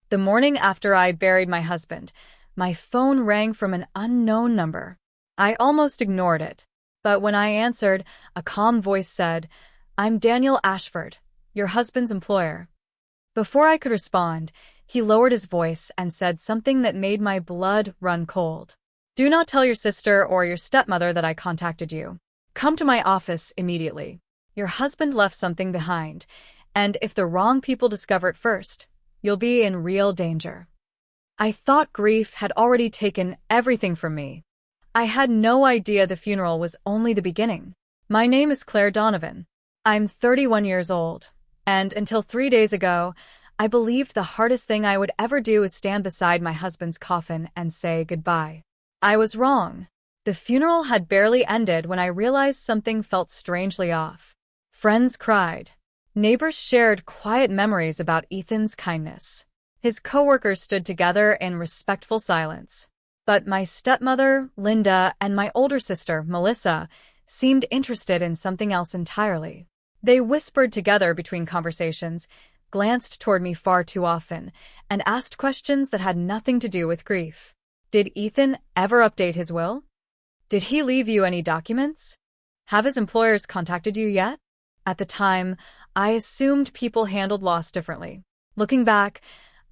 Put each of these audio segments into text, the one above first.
The morning after I buried my husband, my phone rang from an unknown number. I almost ignored it, but when I answered, a calm voice said, "I'm Daniel Ashford, your husband's employer." Before I could respond, he lowered his voice and said something that made my blood run cold. "Do not tell your sister or your stepmother that I contacted you. Come to my office immediately. Your husband left something behind, and if the wrong people discover it first, you'll be in real danger." I thought grief had already taken everything from me. I had no idea the funeral was only the beginning. My name is Claire Donovan. I'm 31 years old, and until 3 days ago, I believed the hardest thing I would ever do is stand beside my husband's coffin and say goodbye. I was wrong. The funeral had barely ended when I realized something felt strangely off. Friends cried. Neighbors shared quiet memories about Ethan's kindness. His coworkers stood together in respectful silence. But my stepmother, Linda, and my older sister, Melissa, seemed interested in something else entirely. They whispered together between conversations, glanced toward me far too often, and asked questions that had nothing to do with grief. Did Ethan ever update his will? Did he leave you any documents? Have his employers contacted you yet? At the time, I assumed people handled loss differently. Looking back,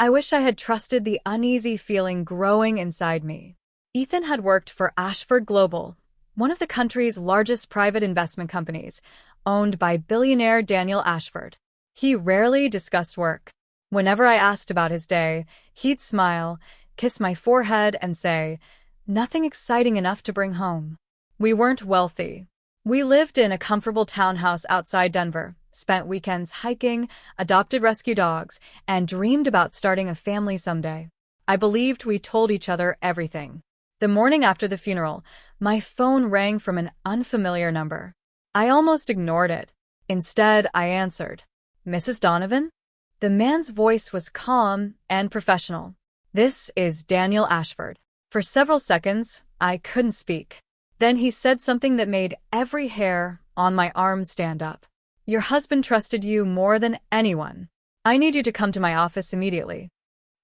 I wish I had trusted the uneasy feeling growing inside me. Ethan had worked for Ashford Global, one of the country's largest private investment companies, owned by billionaire Daniel Ashford. He rarely discussed work. Whenever I asked about his day, he'd smile, kiss my forehead, and say, "Nothing exciting enough to bring home." We weren't wealthy. We lived in a comfortable townhouse outside Denver, spent weekends hiking, adopted rescue dogs, and dreamed about starting a family someday. I believed we told each other everything. The morning after the funeral, my phone rang from an unfamiliar number. I almost ignored it. Instead, I answered, "Mrs. Donovan?" The man's voice was calm and professional. "This is Daniel Ashford." For several seconds, I couldn't speak. Then he said something that made every hair on my arm stand up. "Your husband trusted you more than anyone. I need you to come to my office immediately."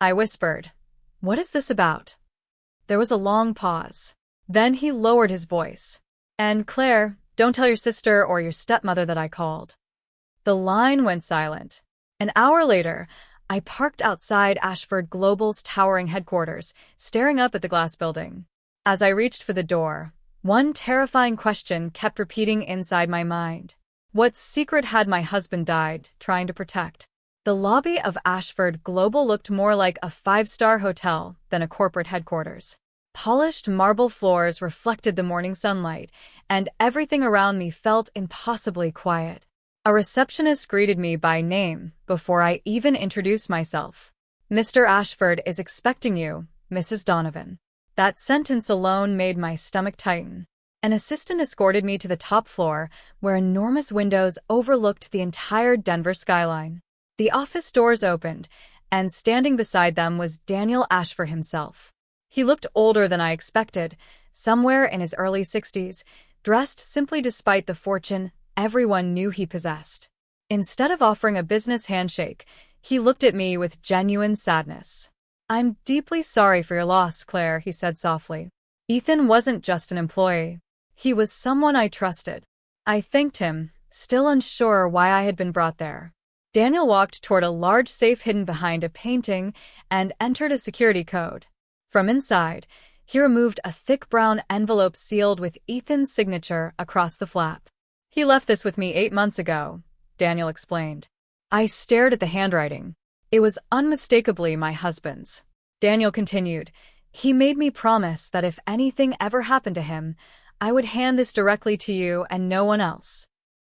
I whispered, "What is this about?" There was a long pause. Then he lowered his voice. "And Claire, don't tell your sister or your stepmother that I called." The line went silent. An hour later, I parked outside Ashford Global's towering headquarters, staring up at the glass building. As I reached for the door, one terrifying question kept repeating inside my mind. What secret had my husband died trying to protect? The lobby of Ashford Global looked more like a five-star hotel than a corporate headquarters. Polished marble floors reflected the morning sunlight, and everything around me felt impossibly quiet. A receptionist greeted me by name before I even introduced myself. "Mr. Ashford is expecting you, Mrs. Donovan." That sentence alone made my stomach tighten. An assistant escorted me to the top floor, where enormous windows overlooked the entire Denver skyline. The office doors opened, and standing beside them was Daniel Ashford himself. He looked older than I expected, somewhere in his early 60s, dressed simply despite the fortune everyone knew he possessed. Instead of offering a business handshake, he looked at me with genuine sadness. "I'm deeply sorry for your loss, Claire," he said softly. "Ethan wasn't just an employee. He was someone I trusted." I thanked him, still unsure why I had been brought there. Daniel walked toward a large safe hidden behind a painting and entered a security code. From inside, he removed a thick brown envelope sealed with Ethan's signature across the flap. "He left this with me 8 months ago," Daniel explained. I stared at the handwriting. It was unmistakably my husband's. Daniel continued, "He made me promise that if anything ever happened to him, I would hand this directly to you and no one else."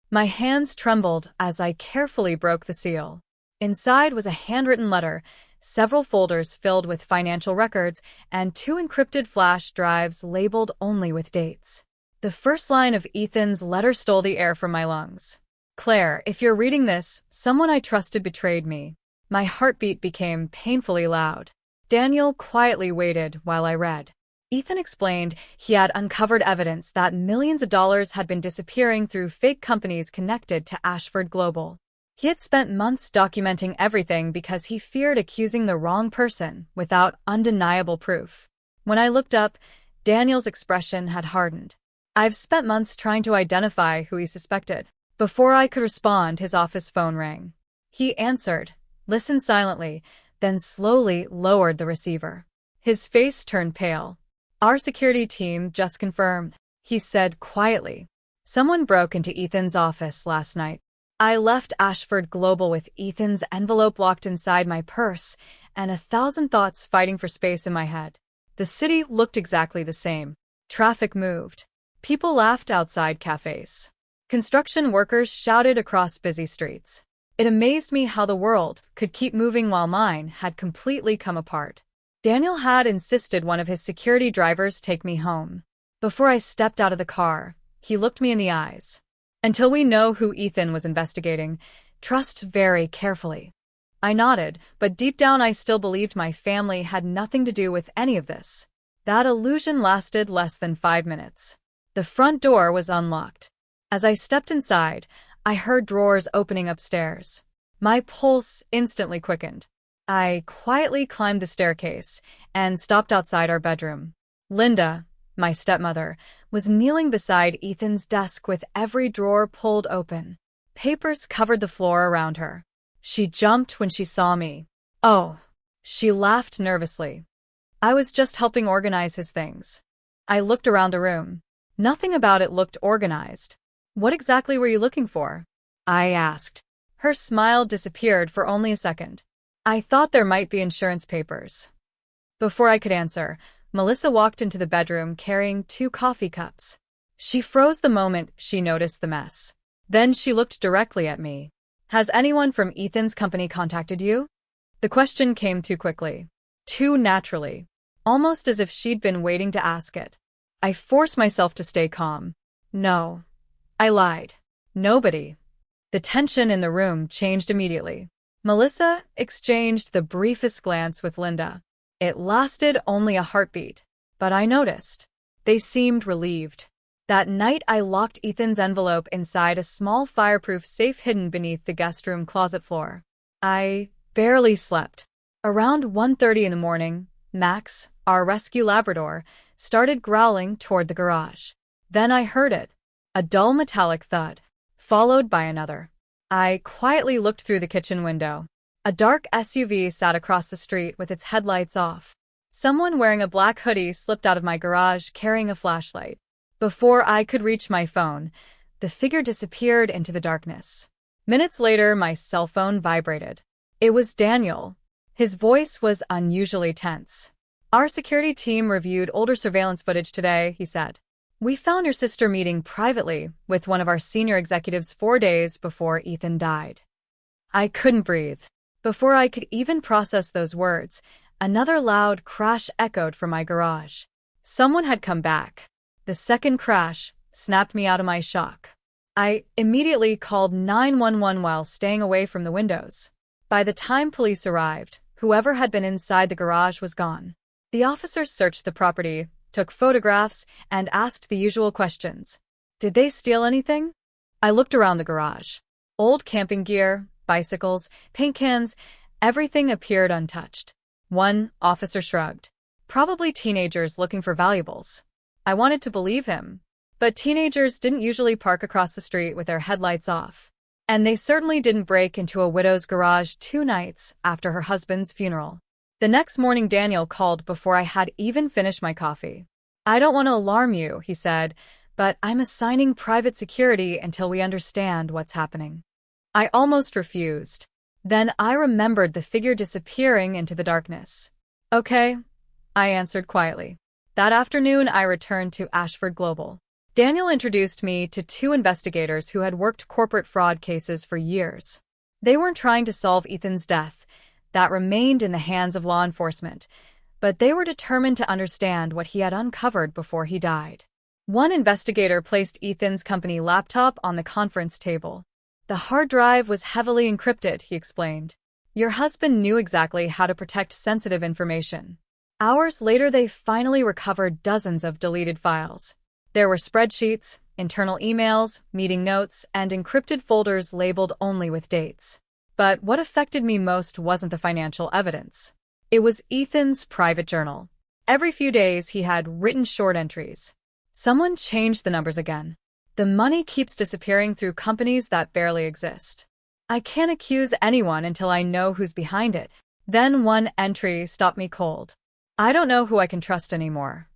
My hands trembled as I carefully broke the seal. Inside was a handwritten letter, several folders filled with financial records, and 2 encrypted flash drives labeled only with dates. The first line of Ethan's letter stole the air from my lungs. "Claire, if you're reading this, someone I trusted betrayed me." My heartbeat became painfully loud. Daniel quietly waited while I read. Ethan explained he had uncovered evidence that millions of dollars had been disappearing through fake companies connected to Ashford Global. He had spent months documenting everything because he feared accusing the wrong person without undeniable proof. When I looked up, Daniel's expression had hardened. I've spent months trying to identify who he suspected. Before I could respond, his office phone rang. He answered, listened silently, then slowly lowered the receiver. His face turned pale. Our security team just confirmed, he said quietly. Someone broke into Ethan's office last night. I left Ashford Global with Ethan's envelope locked inside my purse and 1,000 thoughts fighting for space in my head. The city looked exactly the same. Traffic moved. People laughed outside cafes. Construction workers shouted across busy streets. It amazed me how the world could keep moving while mine had completely come apart. Daniel had insisted one of his security drivers take me home. Before I stepped out of the car, he looked me in the eyes. Until we know who Ethan was investigating, trust very carefully. I nodded, but deep down I still believed my family had nothing to do with any of this. That illusion lasted less than 5 minutes. The front door was unlocked. As I stepped inside, I heard drawers opening upstairs. My pulse instantly quickened. I quietly climbed the staircase and stopped outside our bedroom. Linda, my stepmother, was kneeling beside Ethan's desk with every drawer pulled open. Papers covered the floor around her. She jumped when she saw me. Oh, she laughed nervously. I was just helping organize his things. I looked around the room. Nothing about it looked organized. What exactly were you looking for? I asked. Her smile disappeared for only a second. I thought there might be insurance papers. Before I could answer, Melissa walked into the bedroom carrying 2 coffee cups. She froze the moment she noticed the mess. Then she looked directly at me. Has anyone from Ethan's company contacted you? The question came too quickly. Too naturally. Almost as if she'd been waiting to ask it. I forced myself to stay calm. No. I lied. Nobody. The tension in the room changed immediately. Melissa exchanged the briefest glance with Linda. It lasted only a heartbeat, but I noticed. They seemed relieved. That night I locked Ethan's envelope inside a small fireproof safe hidden beneath the guest room closet floor. I barely slept. Around 1:30 in the morning, Max, our rescue Labrador, started growling toward the garage. Then I heard it. A dull metallic thud, followed by another. I quietly looked through the kitchen window. A dark SUV sat across the street with its headlights off. Someone wearing a black hoodie slipped out of my garage carrying a flashlight. Before I could reach my phone, the figure disappeared into the darkness. Minutes later, my cell phone vibrated. It was Daniel. His voice was unusually tense. Our security team reviewed older surveillance footage today, he said. We found your sister meeting privately with one of our senior executives 4 days before Ethan died. I couldn't breathe. Before I could even process those words, another loud crash echoed from my garage. Someone had come back. The second crash snapped me out of my shock. I immediately called 911 while staying away from the windows. By the time police arrived, whoever had been inside the garage was gone. The officers searched the property, took photographs, and asked the usual questions. Did they steal anything? I looked around the garage. Old camping gear, bicycles, paint cans, everything appeared untouched. One officer shrugged. Probably teenagers looking for valuables. I wanted to believe him. But teenagers didn't usually park across the street with their headlights off. And they certainly didn't break into a widow's garage 2 nights after her husband's funeral. The next morning Daniel called before I had even finished my coffee. I don't want to alarm you, he said, but I'm assigning private security until we understand what's happening. I almost refused. Then I remembered the figure disappearing into the darkness. Okay, I answered quietly. That afternoon I returned to Ashford Global. Daniel introduced me to 2 investigators who had worked corporate fraud cases for years. They weren't trying to solve Ethan's death. That remained in the hands of law enforcement, but they were determined to understand what he had uncovered before he died. One investigator placed Ethan's company laptop on the conference table. The hard drive was heavily encrypted, he explained. Your husband knew exactly how to protect sensitive information. Hours later, they finally recovered dozens of deleted files. There were spreadsheets, internal emails, meeting notes, and encrypted folders labeled only with dates. But what affected me most wasn't the financial evidence. It was Ethan's private journal. Every few days, he had written short entries. Someone changed the numbers again. The money keeps disappearing through companies that barely exist. I can't accuse anyone until I know who's behind it. Then one entry stopped me cold. I don't know who I can trust anymore.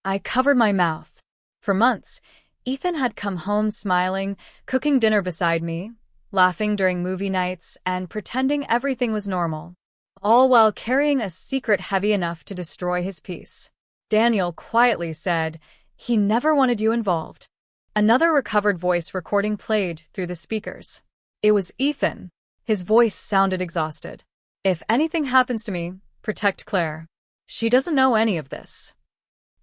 I covered my mouth. For months, Ethan had come home smiling, cooking dinner beside me, laughing during movie nights, and pretending everything was normal, all while carrying a secret heavy enough to destroy his peace. Daniel quietly said, "He never wanted you involved." Another recovered voice recording played through the speakers. It was Ethan. His voice sounded exhausted. "If anything happens to me, protect Claire. She doesn't know any of this."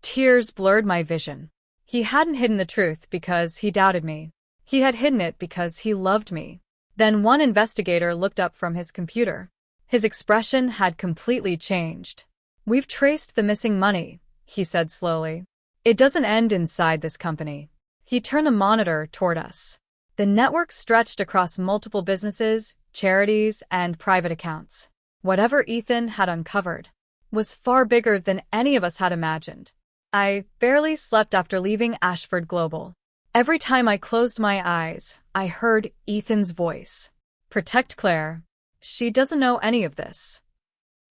Tears blurred my vision. He hadn't hidden the truth because he doubted me. He had hidden it because he loved me. Then one investigator looked up from his computer. His expression had completely changed. "We've traced the missing money," he said slowly. "It doesn't end inside this company." He turned the monitor toward us. The network stretched across multiple businesses, charities, and private accounts. Whatever Ethan had uncovered was far bigger than any of us had imagined. I barely slept after leaving Ashford Global. Every time I closed my eyes, I heard Ethan's voice. "Protect Claire. She doesn't know any of this."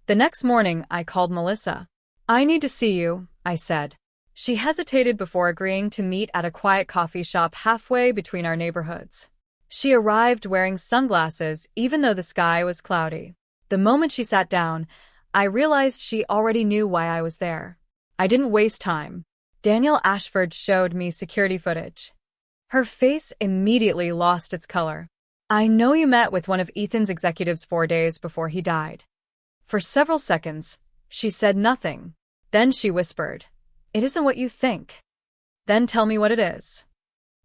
The next morning, I called Melissa. "I need to see you," I said. She hesitated before agreeing to meet at a quiet coffee shop halfway between our neighborhoods. She arrived wearing sunglasses even though the sky was cloudy. The moment she sat down, I realized she already knew why I was there. I didn't waste time. Daniel Ashford showed me security footage. Her face immediately lost its color. "I know you met with one of Ethan's executives 4 days before he died." For several seconds, she said nothing. Then she whispered, "It isn't what you think." "Then tell me what it is."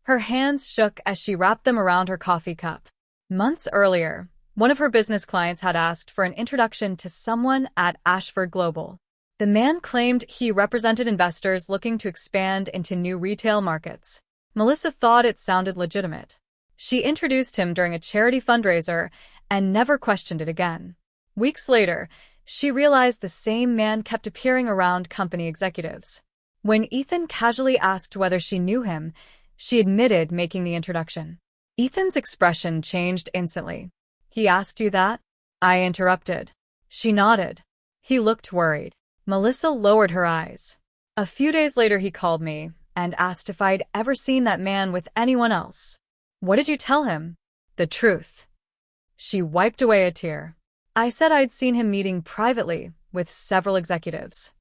Her hands shook as she wrapped them around her coffee cup. Months earlier, one of her business clients had asked for an introduction to someone at Ashford Global. The man claimed he represented investors looking to expand into new retail markets. Melissa thought it sounded legitimate. She introduced him during a charity fundraiser and never questioned it again. Weeks later, she realized the same man kept appearing around company executives. When Ethan casually asked whether she knew him, she admitted making the introduction. Ethan's expression changed instantly. "He asked you that?" I interrupted. She nodded. He looked worried. Melissa lowered her eyes. A few days later he called me and asked if I'd ever seen that man with anyone else. "What did you tell him?" "The truth." She wiped away a tear. I said I'd seen him meeting privately with several executives.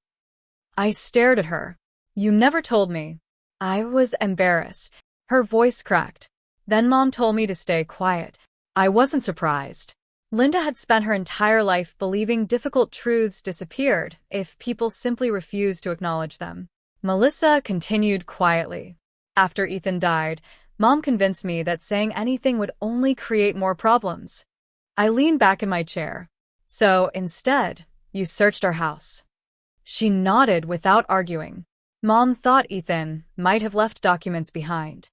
I stared at her. "You never told me." I was embarrassed. Her voice cracked. "Then Mom told me to stay quiet." I wasn't surprised. Linda had spent her entire life believing difficult truths disappeared if people simply refused to acknowledge them. Melissa continued quietly. "After Ethan died, Mom convinced me that saying anything would only create more problems." I leaned back in my chair. "So, instead, you searched our house." She nodded without arguing. Mom thought Ethan might have left documents behind.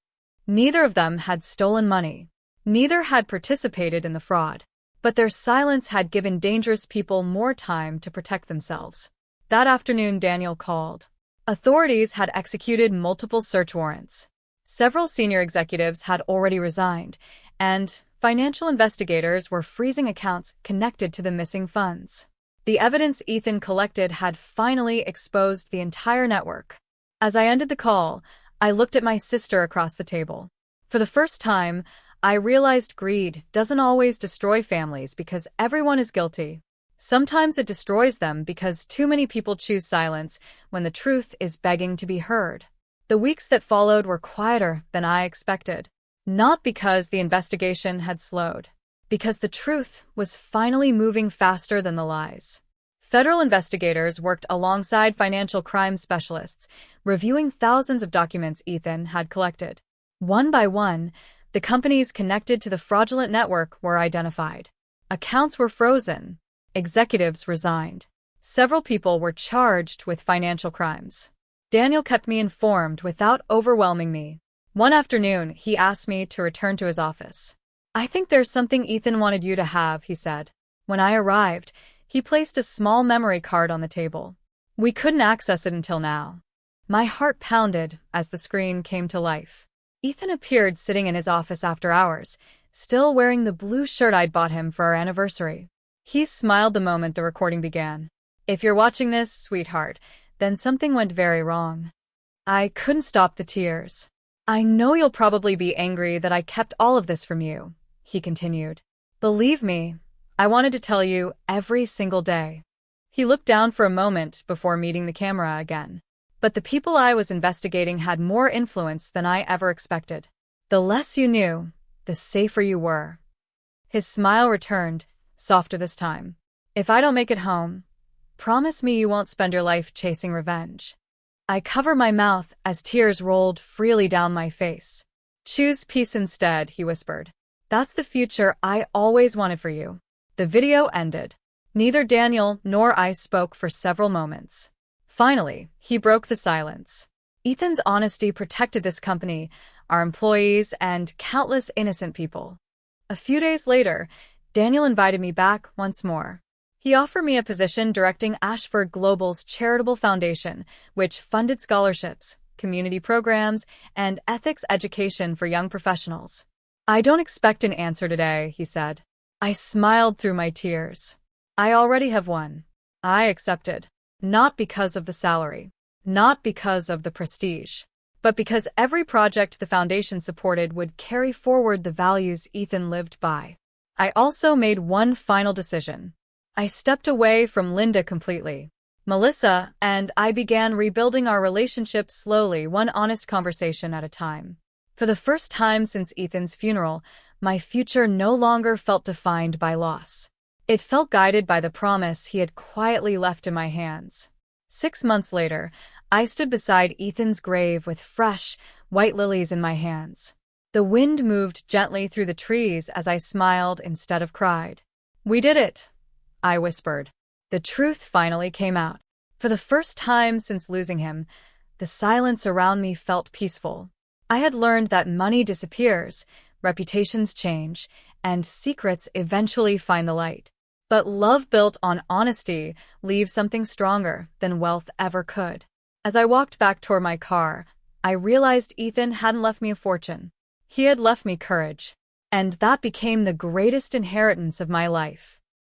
Neither of them had stolen money. Neither had participated in the fraud. But their silence had given dangerous people more time to protect themselves. That afternoon, Daniel called. Authorities had executed multiple search warrants. Several senior executives had already resigned, and financial investigators were freezing accounts connected to the missing funds. The evidence Ethan collected had finally exposed the entire network. As I ended the call, I looked at my sister across the table. For the first time, I realized greed doesn't always destroy families because everyone is guilty. Sometimes it destroys them because too many people choose silence when the truth is begging to be heard. The weeks that followed were quieter than I expected. Not because the investigation had slowed, because the truth was finally moving faster than the lies. Federal investigators worked alongside financial crime specialists, reviewing thousands of documents Ethan had collected. One by one, the companies connected to the fraudulent network were identified. Accounts were frozen. Executives resigned. Several people were charged with financial crimes. Daniel kept me informed without overwhelming me. One afternoon, he asked me to return to his office. "I think there's something Ethan wanted you to have," he said. When I arrived, he placed a small memory card on the table. We couldn't access it until now. My heart pounded as the screen came to life. Ethan appeared sitting in his office after hours, still wearing the blue shirt I'd bought him for our anniversary. He smiled the moment the recording began. "If you're watching this, sweetheart, then something went very wrong." I couldn't stop the tears. "I know you'll probably be angry that I kept all of this from you," he continued. "Believe me, I wanted to tell you every single day." He looked down for a moment before meeting the camera again. "But the people I was investigating had more influence than I ever expected. The less you knew, the safer you were." His smile returned, softer this time. "If I don't make it home, promise me you won't spend your life chasing revenge." I covered my mouth as tears rolled freely down my face. "Choose peace instead," he whispered. "That's the future I always wanted for you." The video ended. Neither Daniel nor I spoke for several moments. Finally, he broke the silence. Ethan's honesty protected this company, our employees, and countless innocent people. A few days later, Daniel invited me back once more. He offered me a position directing Ashford Global's charitable foundation, which funded scholarships, community programs, and ethics education for young professionals. "I don't expect an answer today," he said. I smiled through my tears. "I already have one." I accepted. Not because of the salary, not because of the prestige, but because every project the foundation supported would carry forward the values Ethan lived by. I also made one final decision. I stepped away from Linda completely. Melissa and I began rebuilding our relationship slowly, one honest conversation at a time. For the first time since Ethan's funeral, my future no longer felt defined by loss. It felt guided by the promise he had quietly left in my hands. 6 months later, I stood beside Ethan's grave with fresh, white lilies in my hands. The wind moved gently through the trees as I smiled instead of cried. "We did it," I whispered. The truth finally came out. For the first time since losing him, the silence around me felt peaceful. I had learned that money disappears, reputations change, and secrets eventually find the light. But love built on honesty leaves something stronger than wealth ever could. As I walked back toward my car, I realized Ethan hadn't left me a fortune. He had left me courage. And that became the greatest inheritance of my life.